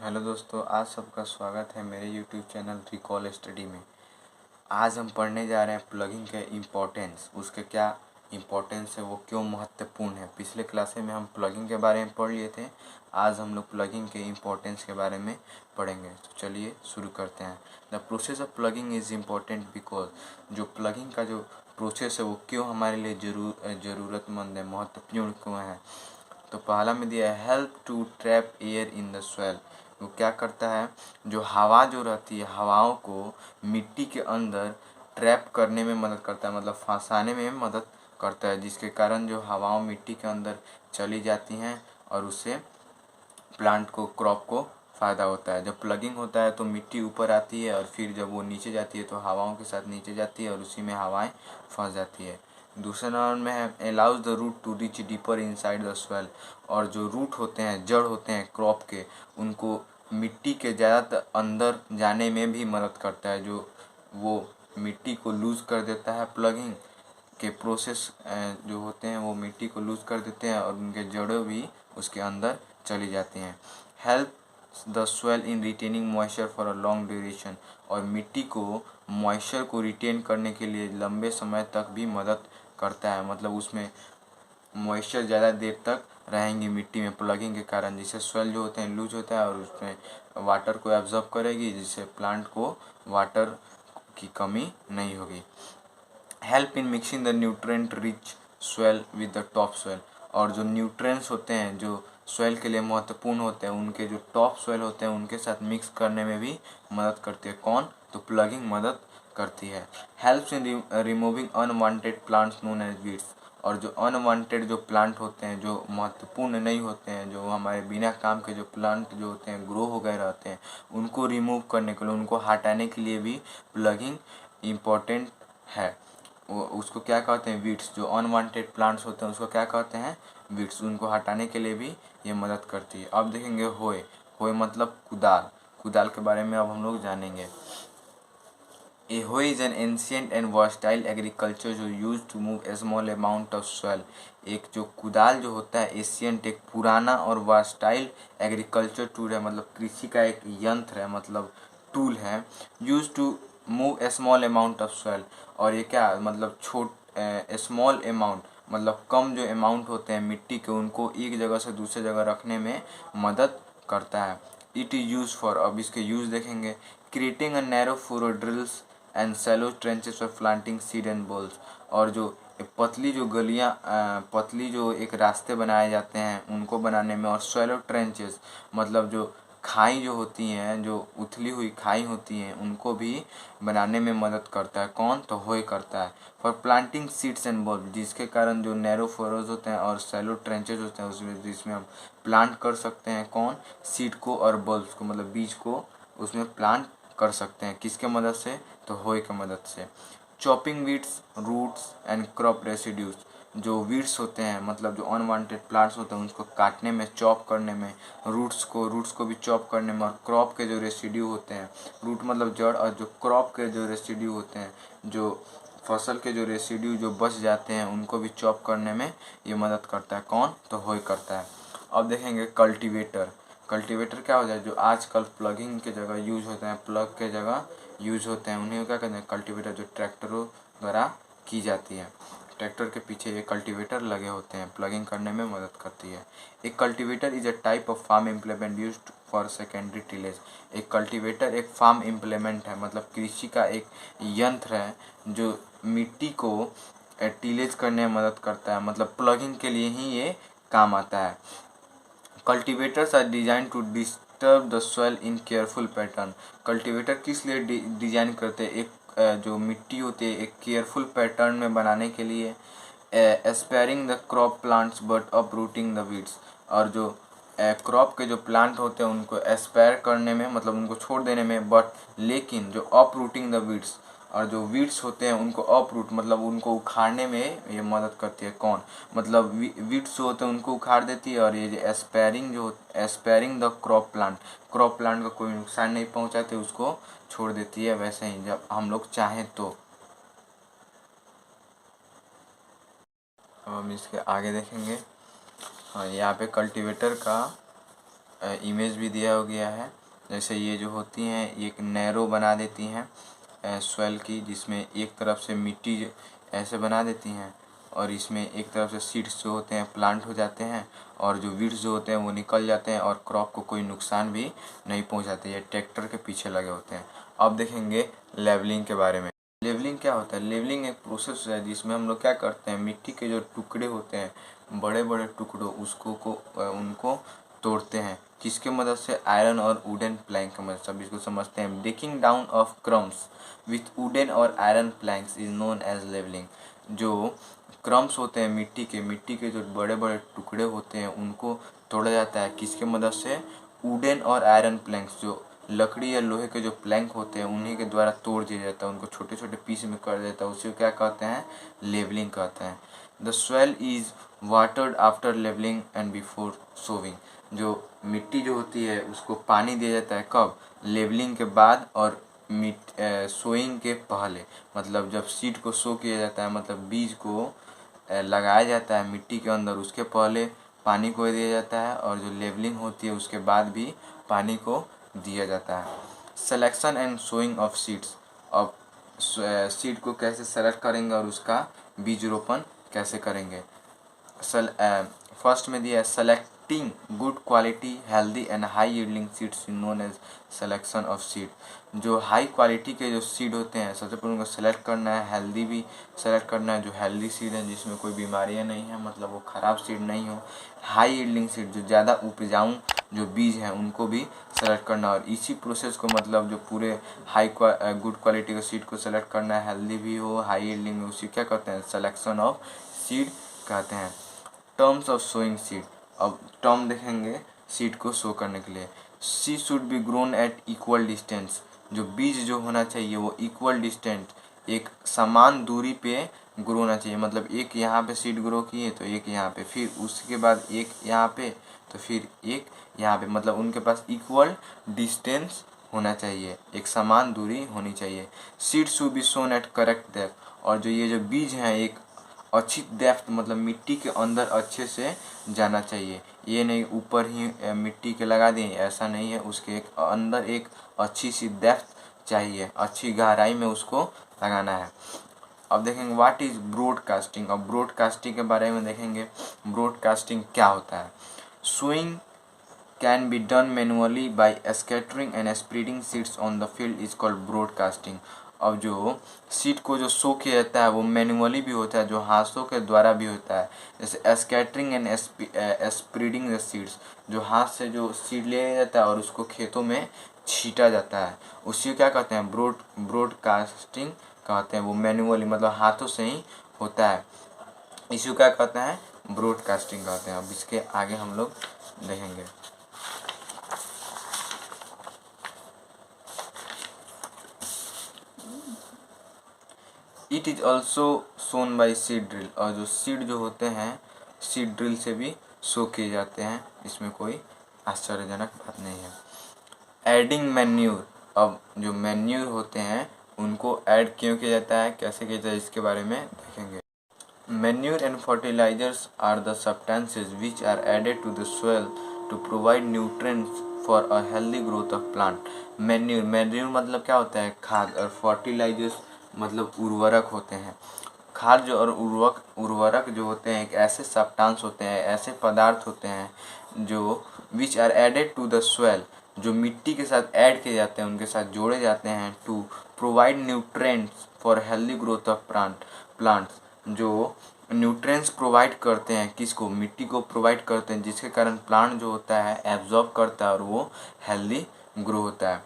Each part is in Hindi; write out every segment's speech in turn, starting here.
हेलो दोस्तों, आज सबका स्वागत है मेरे यूट्यूब चैनल रिकॉल स्टडी में। आज हम पढ़ने जा रहे हैं प्लगिंग के इम्पोर्टेंस, उसके क्या इम्पोर्टेंस है, वो क्यों महत्वपूर्ण है। पिछले क्लासे में हम प्लगिंग के बारे में पढ़ लिए थे। आज हम लोग प्लगिंग के इम्पोर्टेंस के बारे में पढ़ेंगे। तो चलिए शुरू करते हैं। The process of plugging is important because जो प्लगिंग का जो प्रोसेस है वो क्यों हमारे लिए ज़रूरतमंद है, महत्वपूर्ण क्यों है। तो पहला में दिया है help to trap air in the soil. वो क्या करता है, जो हवा जो रहती है हवाओं को मिट्टी के अंदर ट्रैप करने में मदद करता है, मतलब फंसाने में मदद करता है, जिसके कारण जो हवाओं मिट्टी के अंदर चली जाती हैं और उससे प्लांट को, क्रॉप को फ़ायदा होता है। जब प्लगिंग होता है तो मिट्टी ऊपर आती है और फिर जब वो नीचे जाती है तो हवाओं के साथ नीचे जाती है और उसी में हवाएं फंस जाती है। दूसरे नंबर में है allows the root to reach deeper inside the soil. और जो रूट होते हैं, जड़ होते हैं क्रॉप के, उनको मिट्टी के ज़्यादा अंदर जाने में भी मदद करता है। जो वो मिट्टी को लूज़ कर देता है, प्लगिंग के प्रोसेस जो होते हैं वो मिट्टी को लूज़ कर देते हैं और उनके जड़ें भी उसके अंदर चली जाती हैं। Help the soil in retaining moisture for a long duration. और मिट्टी को मॉइस्चर को रिटेन करने के लिए लंबे समय तक भी मदद करता है, मतलब उसमें मॉइस्चर ज़्यादा देर तक रहेंगी मिट्टी में प्लगिंग के कारण, जिससे सॉइल जो होते हैं लूज होता है और उसमें वाटर को एब्जॉर्ब करेगी, जिससे प्लांट को वाटर की कमी नहीं होगी। Help in mixing the nutrient rich soil with the top soil. और जो न्यूट्रेंट्स होते हैं जो सॉइल के लिए महत्वपूर्ण होते हैं, उनके जो टॉप सॉइल होते हैं उनके साथ मिक्स करने में भी मदद करती है। कौन? तो प्लगिंग मदद करती है। Helps in removing unwanted plants known as weeds. और जो अनवांटेड जो प्लांट होते हैं, जो महत्वपूर्ण नहीं होते हैं, जो हमारे बिना काम के जो प्लांट जो होते हैं ग्रो हो गए रहते हैं, उनको रिमूव करने के लिए, उनको हटाने के लिए भी प्लगिंग इम्पोर्टेंट है। वो उसको क्या कहते हैं, वीड्स। जो अनवांटेड प्लांट्स होते हैं उसको क्या कहते हैं, वीड्स। उनको हटाने के लिए भी ये मदद करती है। अब देखेंगे होए। होए मतलब कुदाल। कुदाल के बारे में अब हम लोग जानेंगे। A hoe is an ancient and versatile agriculture जो use to move a small amount of soil. एक जो कुदाल जो होता है एशियंट, एक पुराना और वर्सटाइल एग्रीकल्चर टूल है, मतलब कृषि का एक यंत्र है, मतलब टूल है। Use to move a small amount of soil. और ये क्या मतलब स्मॉल अमाउंट मतलब कम जो अमाउंट होते हैं मिट्टी के, उनको एक जगह से दूसरे जगह रखने में मदद करता है। इट इज़ यूज फॉर, अब इसके यूज देखेंगे, creating a narrow furrow drills and shallow trenches for planting seed and balls. और जो पतली जो गलियाँ, पतली जो एक रास्ते बनाए जाते हैं उनको बनाने में, और सैलो ट्रेंचेस मतलब जो खाई जो होती हैं, जो उथली हुई खाई होती हैं, उनको भी बनाने में मदद करता है। कौन? तो होए करता है। For planting seeds and bulb, जिसके कारण जो नैरो फरोज होते हैं और सैलो ट्रेंचेस होते हैं उसमें, जिसमें हम प्लांट कर सकते हैं। कौन? सीड को और बल्ब्स को, मतलब बीज को उसमें प्लांट कर सकते हैं। किसके मदद से? तो होए की मदद से। Chopping weeds, roots and crop residues. जो वीड्स होते हैं मतलब जो अनवांटेड प्लांट्स होते हैं उनको काटने में, चॉप करने में, रूट्स को भी चॉप करने में, और क्रॉप के जो रेसिड्यू होते हैं, रूट मतलब जड़, और जो क्रॉप के जो रेसिड्यू होते हैं, जो फसल के जो रेसिड्यू जो बच जाते हैं, उनको भी चॉप करने में ये मदद करता है। कौन? तो होए करता है। अब देखेंगे कल्टीवेटर। कल्टीवेटर क्या हो जाए, जो आजकल प्लगिंग के जगह यूज होते हैं, प्लग के जगह यूज होते हैं, उन्हें क्या कहते हैं, कल्टीवेटर। जो ट्रैक्टरों द्वारा की जाती है, ट्रैक्टर के पीछे ये कल्टीवेटर लगे होते हैं, प्लगिंग करने में मदद करती है। एक cultivator is a type of farm implement used for secondary tillage. एक कल्टीवेटर एक फार्म इम्प्लीमेंट है, मतलब कृषि का एक यंत्र है जो मिट्टी को टिलेज करने में मदद करता है, मतलब प्लगिंग के लिए ही ये काम आता है। Cultivators are design to disturb the soil in careful pattern. Cultivator किस लिए डिजाइन करते हैं, एक जो मिट्टी होती है एक केयरफुल पैटर्न में बनाने के लिए। Sparing the crop plants but uprooting the weeds. और जो क्रॉप के जो प्लांट होते हैं उनको स्पेयर करने में, मतलब उनको छोड़ देने में, बट लेकिन जो अपरूटिंग द वीड्स, और जो वीड्स होते हैं उनको अपरूट मतलब उनको उखाड़ने में ये मदद करती है। कौन? मतलब वीड्स जो होते हैं उनको उखाड़ देती है, और ये जो स्पेयरिंग द क्रॉप प्लांट को कोई नुकसान नहीं पहुंचाते, उसको छोड़ देती है वैसे ही जब हम लोग चाहें तो। अब हम इसके आगे देखेंगे। हाँ, यहाँ पे कल्टीवेटर का इमेज भी दिया हो गया है। जैसे ये जो होती हैं एक नैरो बना देती हैं सॉइल की, जिसमें एक तरफ से मिट्टी ऐसे बना देती हैं और इसमें एक तरफ से सीड्स जो होते हैं प्लांट हो जाते हैं और जो वीड्स जो होते हैं वो निकल जाते हैं और क्रॉप को कोई नुकसान भी नहीं पहुंचाते। ये ट्रैक्टर के पीछे लगे होते हैं। अब देखेंगे लेवलिंग के बारे में। लेवलिंग क्या होता है? लेवलिंग एक प्रोसेस है जिसमें हम लोग क्या करते हैं, मिट्टी के जो टुकड़े होते हैं बड़े बड़े टुकड़ों उनको तोड़ते हैं। किसके मदद से? आयरन और वुडन प्लैंक की मदद से। अब इसको समझते हैं। Breaking down of crumbs with wooden और iron planks is known as levelling. जो क्रम्स होते हैं मिट्टी के जो बड़े बड़े टुकड़े होते हैं उनको तोड़ा जाता है। किसके मदद से? वुडन और आयरन प्लैंक्स, जो लकड़ी या लोहे के जो प्लैंक होते हैं उन्हीं के द्वारा तोड़ दिया जाता है, उनको छोटे छोटे पीस में कर देता है। उसे क्या कहते हैं? लेवलिंग कहते हैं। The soil is watered after levelling and before sowing. जो मिट्टी जो होती है उसको पानी दिया जाता है। कब? लेवलिंग के बाद और सोइंग के पहले। मतलब जब सीड को सो किया जाता है, मतलब बीज को लगाया जाता है मिट्टी के अंदर, उसके पहले पानी को दिया जाता है और जो लेवलिंग होती है उसके बाद भी पानी को दिया जाता है। Selection and sowing of seeds. अब सीड को कैसे सेलेक्ट करेंगे और उसका बीज रोपण कैसे करेंगे? फर्स्ट में दिया है selecting good quality healthy and high yielding seeds known as selection of seed. जो हाई क्वालिटी के जो सीड होते हैं सबसे पहले उनको सेलेक्ट करना है, हेल्दी भी सेलेक्ट करना है। जो हेल्दी सीड है जिसमें कोई बीमारियां नहीं है, मतलब वो ख़राब सीड नहीं हो। हाई यील्डिंग सीड जो ज़्यादा उपजाऊ जो बीज हैं उनको भी सेलेक्ट करना। और इसी प्रोसेस को मतलब जो पूरे गुड क्वालिटी के सीड को सेलेक्ट करना है, हेल्दी भी हो, हाई यील्डिंग में, उसी क्या कहते हैं? सिलेक्शन ऑफ सीड कहते हैं। Terms of sowing seed. अब टर्म देखेंगे सीड को सो करने के लिए। Seed should be grown at equal distance. जो बीज जो होना चाहिए वो इक्वल डिस्टेंस, एक समान दूरी पे ग्रो होना चाहिए। मतलब एक यहाँ पे सीड ग्रो किए तो एक यहाँ पे, फिर उसके बाद एक यहाँ पे, तो फिर एक यहाँ पे, मतलब उनके पास इक्वल डिस्टेंस होना चाहिए, एक समान दूरी होनी चाहिए। Seed should be sown at correct depth. और जो ये जो बीज हैं एक अच्छी डेप्थ, मतलब मिट्टी के अंदर अच्छे से जाना चाहिए। ये नहीं ऊपर ही मिट्टी के लगा दें, ऐसा नहीं है। उसके एक अंदर एक अच्छी सी डेप्थ चाहिए, अच्छी गहराई में उसको लगाना है। अब देखेंगे व्हाट इज ब्रॉडकास्टिंग। अब ब्रॉडकास्टिंग के बारे में देखेंगे। ब्रॉडकास्टिंग क्या होता है? Sowing can be done manually by scattering and spreading seeds on the field is called broadcasting. अब जो सीड को जो सो किया जाता है वो मैनुअली भी होता है, जो हाथों के द्वारा भी होता है। जैसे scattering and spreading the seeds, जो हाथ से जो सीड लिया जाता है और उसको खेतों में छीटा जाता है, उसी को क्या कहते हैं? ब्रॉडकास्टिंग कहते हैं। वो मैनुअली मतलब हाथों से ही होता है, इसी को क्या कहते हैं? ब्रॉडकास्टिंग कहते हैं। अब इसके आगे हम लोग देखेंगे। It is also shown by seed drill. और जो सीड जो होते हैं सीड ड्रिल से भी सो किए जाते हैं, इसमें कोई आश्चर्यजनक बात नहीं है। Adding manure. अब जो मैन्यूर होते हैं उनको ऐड क्यों किया जाता है, कैसे किया जाता है, इसके बारे में देखेंगे। Manure and fertilisers are the substances which are added to the soil to provide nutrients for a healthy growth of plant. Manure मतलब क्या होता है? खाद। और फर्टिलाइजर्स मतलब उर्वरक होते हैं। खाद जो और उर्वरक जो होते हैं एक ऐसे सब्सटेंस होते हैं, ऐसे पदार्थ होते हैं जो which are added to the soil, जो मिट्टी के साथ ऐड किए जाते हैं, उनके साथ जोड़े जाते हैं, to provide nutrients for healthy growth of plants. जो न्यूट्रिएंट्स प्रोवाइड करते हैं, किसको? मिट्टी को प्रोवाइड करते हैं, जिसके कारण प्लांट जो होता है एब्जॉर्ब करता है और वो हेल्दी ग्रो होता है।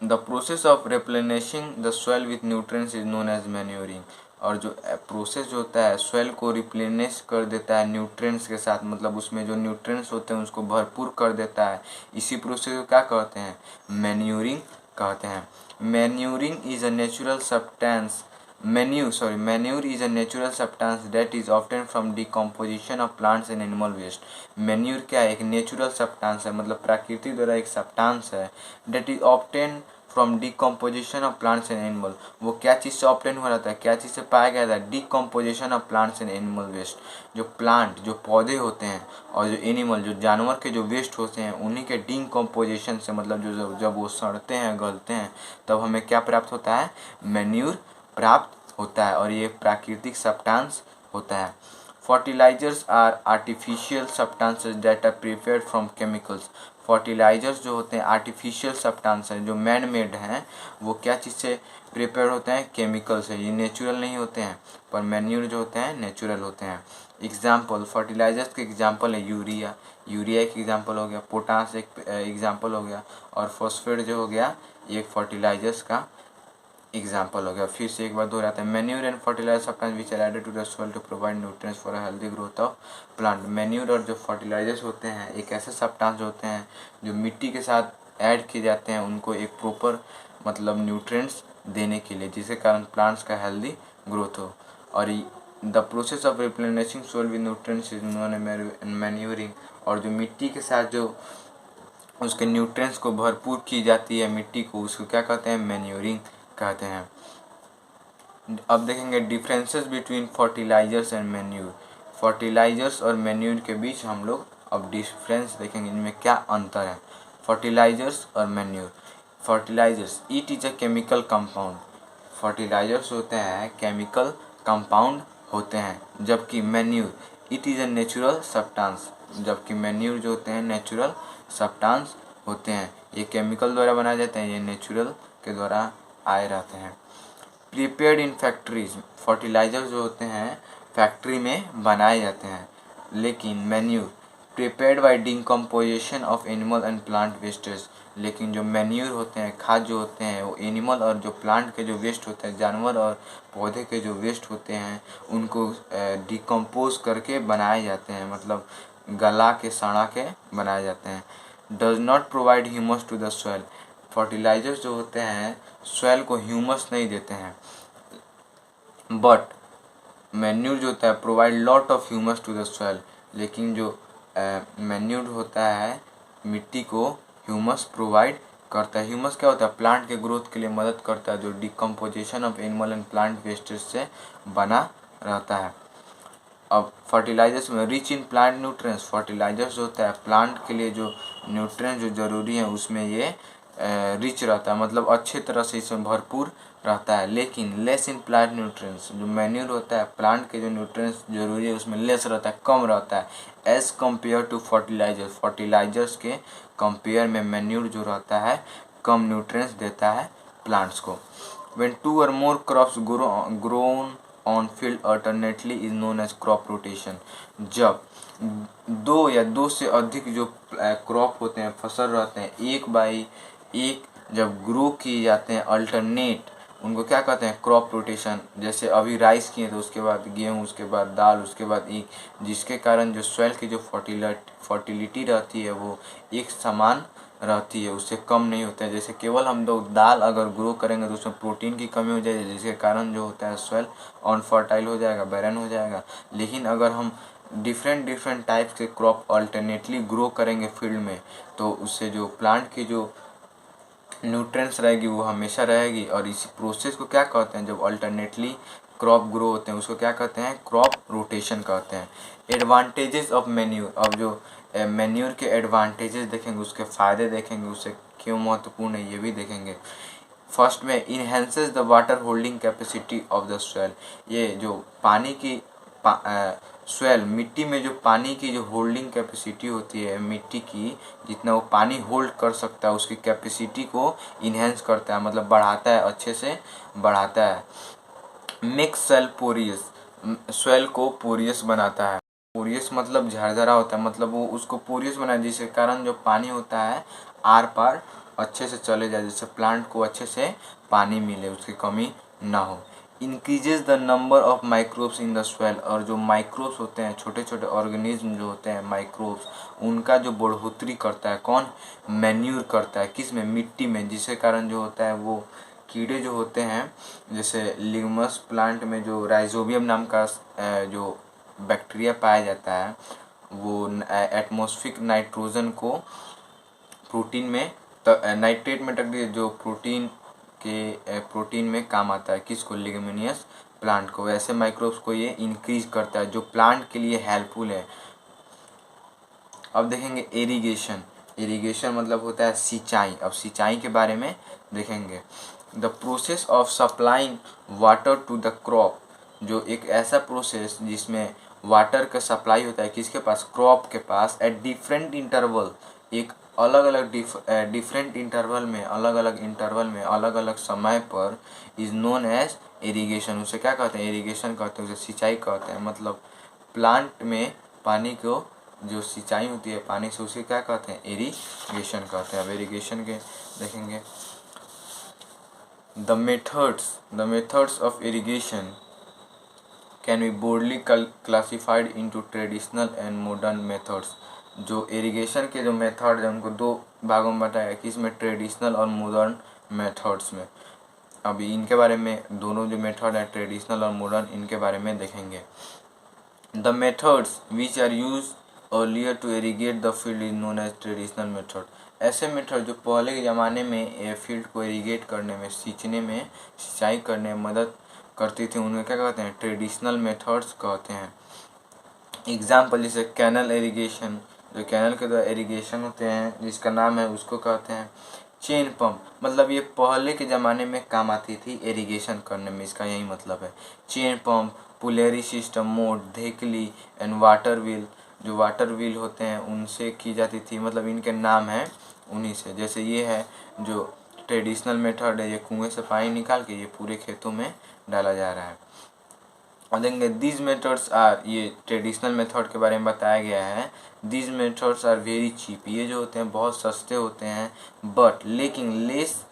The process of replenishing the soil with nutrients is known as manuring. और जो प्रोसेस जो होता है सॉइल को रिप्लेनिश कर देता है न्यूट्रिएंट्स के साथ, मतलब उसमें जो न्यूट्रिएंट्स होते हैं उसको भरपूर कर देता है, इसी प्रोसेस को क्या कहते हैं? मैन्योरिंग कहते हैं। Manuring is a natural substance Manure is a natural substance that is obtained from decomposition of plants and animal waste. Manure क्या है? एक नेचुरल सब्सटेंस है, मतलब प्रकृति द्वारा एक सब्सटेंस है, that is obtained from decomposition of plants and animal. वो क्या चीज़ से ऑब्टेन हो रहा था, क्या चीज़ से पाया गया था, decomposition of plants and animal waste. जो प्लांट जो पौधे होते हैं और जो एनिमल जो जानवर के जो वेस्ट होते हैं उन्हीं के डिकम्पोजिशन से, मतलब जो जब वो सड़ते हैं गलते हैं तब हमें क्या प्राप्त होता है, मैन्यूर प्राप्त होता है और ये प्राकृतिक सब्सटेंस होता है। Fertilisers are artificial substances that are prepared from chemicals. Fertilisers जो होते हैं आर्टिफिशियल सब्सटेंस हैं जो मैन मेड हैं, वो क्या चीज़ से प्रिपेयर होते हैं, केमिकल से। ये नेचुरल नहीं होते हैं, पर मैन्यूर जो होते हैं नेचुरल होते हैं। एग्जाम्पल, फर्टिलाइजर्स के एग्जाम्पल है यूरिया, यूरिया एक एग्जाम्पल हो गया, पोटास एक एग्जाम्पल हो गया, और फॉस्फेट जो हो गया ये एक फर्टिलाइजर्स का एग्जाम्पल हो गया। फिर से एक बार दोहराते हैं, manure and fertiliser substance which are added to the soil to provide nutrients for a healthy growth of plant. Manure और जो फर्टिलाइजर्स होते हैं एक ऐसे सब्सटेंस होते हैं जो मिट्टी के साथ ऐड किए जाते हैं उनको एक प्रॉपर मतलब न्यूट्रिएंट्स देने के लिए, जिसके कारण प्लांट्स का हेल्दी ग्रोथ हो। और the process of replenishing soil with nutrients is known as manuring. और जो मिट्टी के साथ जो उसके न्यूट्रिएंट्स को भरपूर की जाती है मिट्टी को, उसको क्या कहते हैं, मैन्यूरिंग कहते हैं। अब देखेंगे differences between fertilisers and manure. Fertilisers और मैन्यूर के बीच हम लोग अब डिफरेंस देखेंगे, इनमें क्या अंतर है। फर्टिलाइजर्स और manure. Fertilisers, it is a chemical compound. Fertilisers होते हैं केमिकल कंपाउंड होते हैं, जबकि manure it is a natural substance. जबकि मैन्यूर जो होते हैं नेचुरल सब्सटेंस होते हैं। ये केमिकल द्वारा बनाए जाते हैं, ये नेचुरल के द्वारा आए रहते हैं। Prepared in factories. फर्टिलाइजर जो होते हैं फैक्ट्री में बनाए जाते हैं, लेकिन manure prepared by decomposition of animal and plant wastage. लेकिन जो मैन्यूर होते हैं, खाद जो होते हैं, वो एनिमल और जो प्लांट के जो वेस्ट होते हैं, जानवर और पौधे के जो वेस्ट होते हैं, उनको डिकम्पोज करके बनाए जाते हैं, मतलब गला के सड़ा के बनाए जाते हैं। Does not provide humus to the soil. Fertilisers जो होते हैं सॉइल को ह्यूमस नहीं देते हैं, बट मैन्यूर जो होता है provide lot of humus to the soil. लेकिन जो मैन्यूर होता है मिट्टी को ह्यूमस प्रोवाइड करता है। ह्यूमस क्या होता है, प्लांट के ग्रोथ के लिए मदद करता है, जो decomposition of animal and plant wastage से बना रहता है। अब फर्टिलाइजर्स में rich in plant nutrients. Fertilisers जो होता है प्लांट के लिए जो न्यूट्रिएंट्स जो ज़रूरी है उसमें ये रिच रहता है, मतलब अच्छे तरह से इसमें भरपूर रहता है। लेकिन लेस इन प्लांट न्यूट्रिएंट्स। जो मैन्यूर होता है प्लांट के जो न्यूट्रिएंट्स जरूरी है उसमें लेस रहता है, कम रहता है, as compare to fertilisers. Fertilisers के कंपेयर में मैन्यूर जो रहता है कम न्यूट्रिएंट्स देता है प्लांट्स को। When two or more crops grown on field alternately is known as crop rotation। जब दो या दो से अधिक जो क्रॉप होते हैं, फसल रहते हैं, एक बाई एक जब ग्रो किए जाते हैं अल्टरनेट, उनको क्या कहते हैं, क्रॉप रोटेशन। जैसे अभी राइस किए तो उसके बाद गेहूँ, उसके बाद दाल, उसके बाद ईख, जिसके कारण जो सॉइल की जो फर्टिलिटी रहती है वो एक समान रहती है, उससे कम नहीं होता है। जैसे केवल हम लोग दाल अगर ग्रो करेंगे तो उसमें प्रोटीन की कमी हो जाएगी, जिसके कारण जो होता है सॉइल अनफर्टाइल हो जाएगा, बैरन हो जाएगा। लेकिन अगर हम डिफरेंट टाइप के क्रॉप अल्टरनेटली ग्रो करेंगे फील्ड में, तो उससे जो प्लांट की जो न्यूट्रिएंट्स रहेगी वो हमेशा रहेगी। और इसी प्रोसेस को क्या कहते हैं, जब अल्टरनेटली क्रॉप ग्रो होते हैं उसको क्या कहते हैं, क्रॉप रोटेशन कहते हैं। Advantages of manure. अब जो मैन्यूर के एडवांटेजेस देखेंगे, उसके फ़ायदे देखेंगे, उससे क्यों महत्वपूर्ण है ये भी देखेंगे। फर्स्ट में enhances the water holding capacity of the soil. ये जो पानी की सॉइल मिट्टी में जो पानी की जो होल्डिंग कैपेसिटी होती है मिट्टी की, जितना वो पानी होल्ड कर सकता है उसकी कैपेसिटी को इन्हेंस करता है, मतलब बढ़ाता है, अच्छे से बढ़ाता है। Make soil पोरियस। सॉइल को पोरियस बनाता है। पोरियस मतलब झरझरा होता है, मतलब वो उसको पोरियस बनाए जिसके कारण जो पानी होता है आर पार अच्छे से चले जाए, जिससे प्लांट को अच्छे से पानी मिले, उसकी कमी ना हो। Increases the number of microbes in the soil. और जो माइक्रोब्स होते हैं, छोटे छोटे ऑर्गेनिज्म जो होते हैं माइक्रोब्स, उनका जो बढ़ोतरी करता है कौन, मैन्यूर करता है, किस में, मिट्टी में, जिसके कारण जो होता है वो कीड़े जो होते हैं, जैसे लिग्नस प्लांट में जो राइजोबियम नाम का जो बैक्टीरिया पाया जाता है, वो एटमॉस्फेरिक नाइट्रोजन को प्रोटीन में नाइट्रेट में टक दिए जो प्रोटीन में काम आता है, किसको, लिग्नोनियस प्लांट को। वैसे माइक्रोब्स को ये इंक्रीज करता है जो प्लांट के लिए हेल्पफुल है। अब देखेंगे इरिगेशन मतलब होता है सिंचाई। अब सिंचाई के बारे में देखेंगे। The process of supplying water to the crop, जो एक ऐसा प्रोसेस जिसमें वाटर का सप्लाई होता है किसके पास, क्रॉप के पास, एट डिफरेंट इंटरवल, एक अलग अलग डिफरेंट इंटरवल में, अलग अलग समय पर, इज नोन एज इरिगेशन। उसे क्या कहते हैं, इरिगेशन कहते हैं, उसे सिंचाई कहते हैं। मतलब प्लांट में पानी को जो सिंचाई होती है पानी से, उसे क्या कहते हैं, इरिगेशन कहते हैं। अब इरिगेशन के देखेंगे। The methods of irrigation can be boldly classified into traditional and modern methods. जो इरिगेशन के जो मेथड है उनको दो भागों में बताया कि इसमें ट्रेडिशनल और मॉडर्न मेथड्स में। अभी इनके बारे में, दोनों जो मेथड है ट्रेडिशनल और मॉडर्न, इनके बारे में देखेंगे। The methods which are use earlier to irrigate the field is known as traditional method. ऐसे मेथड जो पहले के ज़माने में फील्ड को इरीगेट करने में, सींचने में, सिंचाई करने में मदद करती थी, उन्हें क्या कहते हैं, ट्रेडिशनल मेथड्स कहते हैं। एग्जाम्पल जैसे कैनल इरीगेशन, जो कैनल के द्वारा इरीगेशन होते हैं जिसका नाम है, उसको कहते हैं चेन पंप। मतलब ये पहले के ज़माने में काम आती थी इरीगेशन करने में, इसका यही मतलब है। चेन पंप, पुलेरी सिस्टम, मोड, धेकली एंड वाटर व्हील, जो वाटर व्हील होते हैं उनसे की जाती थी। मतलब इनके नाम हैं उन्हीं से। जैसे ये है जो ट्रेडिशनल मेथड है, ये कुएं से पानी निकाल के ये पूरे खेतों में डाला जा रहा है। और देखेंगे दीज मेथड्स आर, ये ट्रेडिशनल मेथड के बारे में बताया गया है। These methods are very cheap, ये जो होते हैं बहुत सस्ते होते हैं। बट लेकिन लेस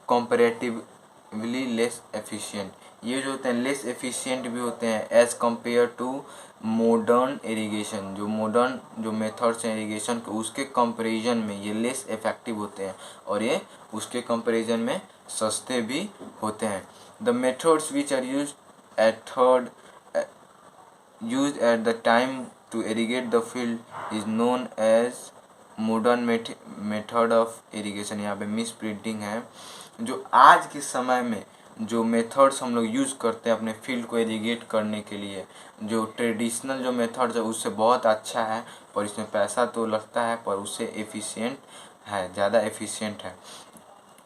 कंपेरेटिवली लेस एफिशिएंट, ये जो होते हैं लेस एफिशिएंट भी होते हैं as compare to modern irrigation. जो मॉडर्न जो मेथड्स हैं इरीगेशन के, उसके कंपैरिजन में ये लेस इफेक्टिव होते हैं और ये उसके कंपैरिजन में सस्ते भी होते हैं। The methods which are used at the time to irrigate the field is known as modern method of irrigation। यहाँ पे मिस प्रिंटिंग है। जो आज के समय में जो मेथड्स हम लोग यूज़ करते हैं अपने फील्ड को इरीगेट करने के लिए, जो ट्रेडिशनल जो मेथड्स है उससे बहुत अच्छा है, पर इसमें पैसा तो लगता है, पर उससे एफिशिएंट है, ज़्यादा एफिशिएंट है।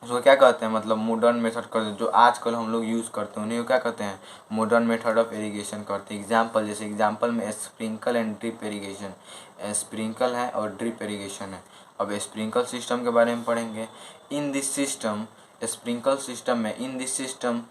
उसको क्या कहते हैं, मतलब मॉडर्न मेथड करते हैं जो आजकल हम लोग यूज़ करते हैं, उन्हें क्या कहते हैं, मॉडर्न मेथड ऑफ इरीगेशन करते हैं। एग्जांपल जैसे एग्जांपल में sprinkle and drip irrigation, sprinkle है और ड्रिप इरीगेशन है। अब स्प्रिंकल सिस्टम के बारे में पढ़ेंगे। In this system, sprinkle system में, इन दिस सिस्टम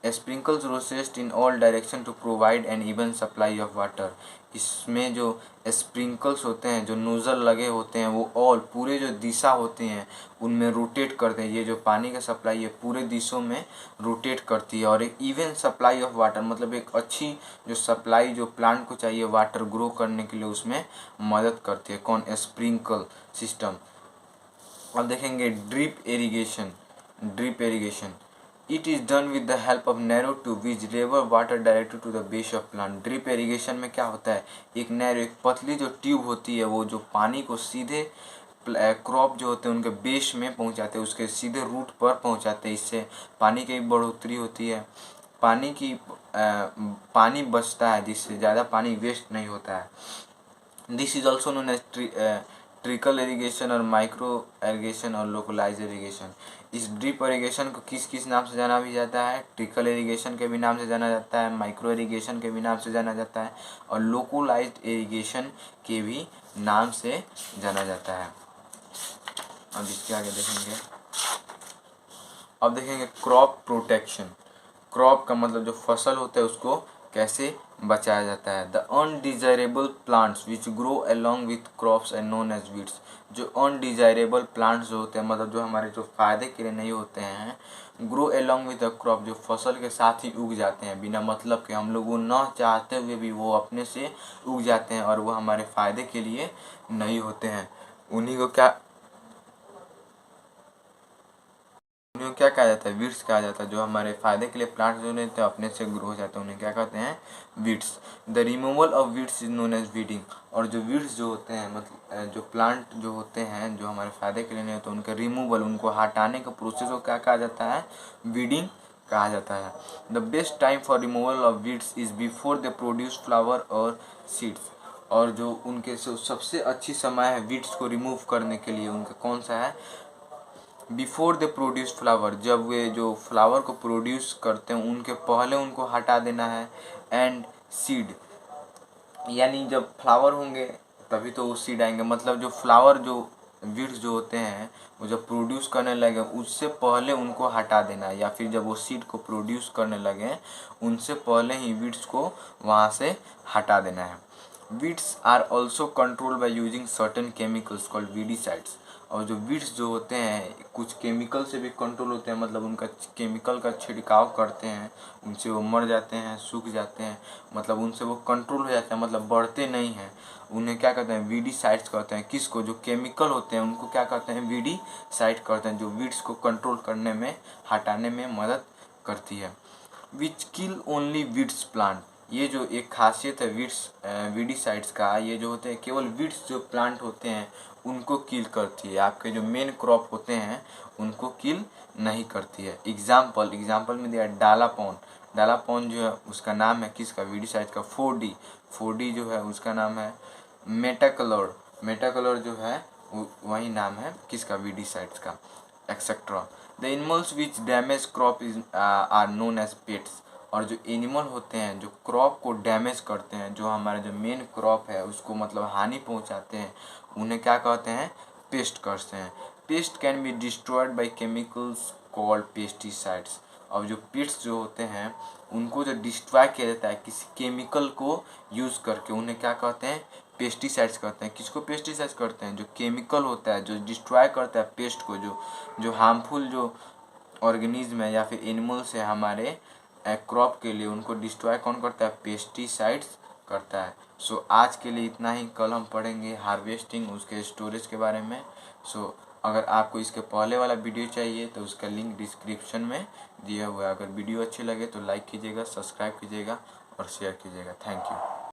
sprinkles रोसेस्ट in all direction to provide an even supply of water. इसमें जो स्प्रिंकल्स होते हैं, जो नोज़ल लगे होते हैं, वो ऑल पूरे जो दिशा होती हैं उनमें रोटेट करते हैं। ये जो पानी का सप्लाई है पूरे दिशों में रोटेट करती है। और एक इवन सप्लाई ऑफ वाटर, मतलब एक अच्छी जो सप्लाई जो प्लांट को चाहिए वाटर ग्रो करने के लिए, उसमें मदद करती है। कौन, स्प्रिंकल सिस्टम। अब देखेंगे drip irrigation. It is done with the help of narrow tube which deliver water directly to the base of plant. Drip irrigation में क्या होता है, एक नैरो, एक पतली जो ट्यूब होती है, वो जो पानी को सीधे क्रॉप जो होते हैं उनके बेस में पहुंचाते हैं, उसके सीधे रूट पर पहुंचाते हैं। इससे पानी की बढ़ोतरी होती है, पानी बचता है, जिससे ज़्यादा पानी वेस्ट नहीं होता है। This is also known as trickle irrigation और माइक्रो इरीगेशन और लोकलाइज इरीगेशन। इस ड्रिप इरीगेशन को किस किस नाम से जाना भी जाता है, ट्रिकल इरीगेशन के भी नाम से जाना जाता है, माइक्रो इरीगेशन के भी नाम से जाना जाता है, और लोकलाइज्ड इरीगेशन के भी नाम से जाना जाता है। अब इसके आगे देखेंगे। अब देखेंगे क्रॉप प्रोटेक्शन। क्रॉप का मतलब जो फसल होता है उसको कैसे बचाया जाता है। The undesirable plants which grow along with crops and known as weeds. जो अनडिजायरेबल प्लांट्स जो होते हैं, मतलब जो हमारे जो फायदे के लिए नहीं होते हैं, grow along with the crop, जो फसल के साथ ही उग जाते हैं बिना मतलब के, हम लोग वो न चाहते हुए भी वो अपने से उग जाते हैं और वो हमारे फायदे के लिए नहीं होते हैं, उन्हीं उन्हें क्या कहा जाता है, वीड्स कहा जाता है। जो हमारे फायदे के लिए प्लांट जो रहते हैं अपने से ग्रो हो जाते हैं, उन्हें क्या कहते हैं, weeds. The removal of weeds is known as weeding. और जो वीड्स जो होते हैं, मतलब जो प्लांट जो होते हैं जो हमारे फायदे के लिए नहीं होते, उनका रिमूवल, उनको हटाने का प्रोसेस को क्या कहा जाता है, वीडिंग कहा जाता है। The best time for removal of weeds is before they produce flower और सीड्स। और जो उनके सबसे अच्छी समय है वीड्स को रिमूव करने के लिए, उनका कौन सा है, बिफोर दे प्रोड्यूस फ्लावर। जब वे जो फ्लावर को प्रोड्यूस करते हैं उनके पहले उनको हटा देना है। एंड सीड, यानी जब फ्लावर होंगे तभी तो वो सीड आएंगे। मतलब जो फ्लावर जो वीड्स जो होते हैं वो जब प्रोड्यूस करने लगे उससे पहले उनको हटा देना है, या फिर जब वो सीड को प्रोड्यूस करने लगे उनसे पहले ही वीड्स को वहाँ से हटा देना है। Weeds are also control by using certain chemicals called weedicides. और जो वीड्स जो होते हैं कुछ केमिकल से भी कंट्रोल होते हैं, मतलब उनका केमिकल का छिड़काव करते हैं, उनसे वो मर जाते हैं, सूख जाते हैं, मतलब उनसे वो कंट्रोल हो जाते हैं, मतलब बढ़ते नहीं हैं। उन्हें क्या कहते हैं, वीडीसाइड्स कहते हैं। किसको, जो केमिकल होते हैं उनको क्या कहते हैं, वीडीसाइड कहते हैं, जो वीड्स को कंट्रोल करने में, हटाने में मदद करती है। विच किल ओनली वीड्स प्लांट। ये जो एक खासियत है वीडीसाइड्स का, ये जो होते हैं केवल वीड्स जो प्लांट होते हैं उनको किल करती है। आपके जो मेन क्रॉप होते हैं उनको किल नहीं करती है। एग्जाम्पल में दिया डालापॉन। डालापॉन जो है उसका नाम है किसका, वीडीसाइड का, 4D जो है उसका नाम है मेटाकलर जो है वही नाम है किसका, वीडीसाइड्स का, etcetera. The animals which damage crop is are known as pests. और जो एनिमल होते हैं जो क्रॉप को डैमेज करते हैं, जो हमारा जो मेन क्रॉप है उसको मतलब हानि पहुंचाते हैं, उन्हें क्या कहते हैं, पेस्ट कहते हैं। Paste can be destroyed by chemicals called pesticides. और जो पेट्स जो होते हैं उनको जो डिस्ट्रॉय किया जाता है किसी केमिकल को यूज़ करके, उन्हें क्या कहते हैं, पेस्टिसाइड्स कहते हैं। किसको पेस्टिसाइड्स करते हैं, जो केमिकल होता है जो डिस्ट्रॉय करता है पेस्ट को, जो हार्मफुल जो ऑर्गेनिज्म है या फिर एनिमल्स है हमारे क्रॉप के लिए, उनको डिस्ट्रॉय कौन करता है, पेस्टिसाइड्स करता है। सो आज के लिए इतना ही। कल हम पढ़ेंगे हार्वेस्टिंग, उसके स्टोरेज के बारे में। सो अगर आपको इसके पहले वाला वीडियो चाहिए तो उसका लिंक डिस्क्रिप्शन में दिया हुआ है। अगर वीडियो अच्छी लगे तो लाइक कीजिएगा, सब्सक्राइब कीजिएगा और शेयर कीजिएगा। Thank you.